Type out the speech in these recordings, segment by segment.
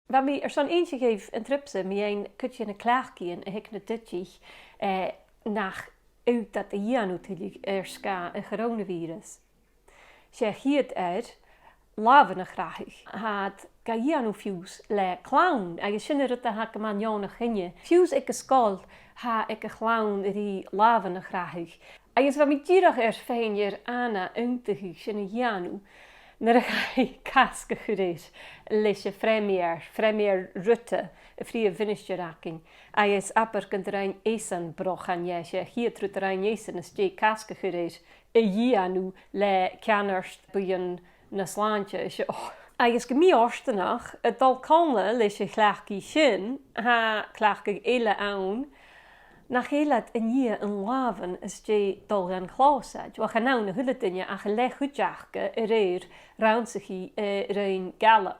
Waar mij zo'n eentje geeft een tripse, mij een kutje in een klaagje en ik naar ditje naar uit dat de hier natuurlijk er een coronavirus. Zeg hier het uit, laven graag. Had Gaiano fuse le clown. En je ziet het dat ik man jong ging. Fuse ik een school, ha ik een clown die laven graag. En je wat met hier eerst fijn hier aan een te gaan Janu. Naar hij kaske gereis. Lesje premier Rutte, een vrije vinnisjeraking. Hij is apper kunt er een esen broch aan je. Hier trut er een esen is je kaske gereis. Janu le kanners bij een slaantje is je. Hij is gemie nog. Het al kalme lesje klaagkie shin. Ha klaagkie ele aan. Nach helat in je een laven is je dol gaan klausen. Wat gaan nou een hullet in je aan geleg goedjachke roundsige rein gallop.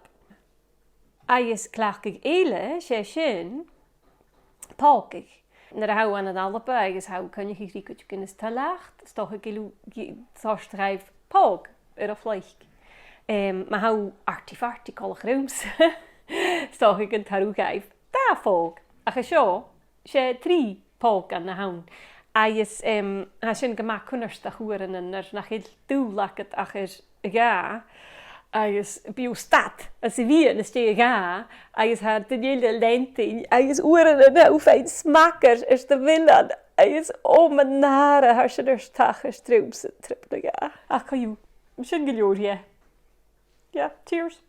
Hij is klaagkig ele, shin, palkig. Naar hou aan het alpe, hij is hou kan je griekje kunnen stelacht, toch een kilo zorstrijf palk, er of leeg. Maar hou artifarti alle grooms, toch ik een taru geef. Daar volk, ach zo, je 3 palk aan de houn. Hij is hij zijn gemaakt kunners te horen en er nog heel toe lak het ach is ja. Hij is bij stad, als hij weer is tegen ga. Hij is haar de hele lente. Hij is oren en hoe fijn smakkers is de willen. Hij is om en nare haar ze er stag is trip. Ach, kan je, misschien geloor je. Ja, cheers.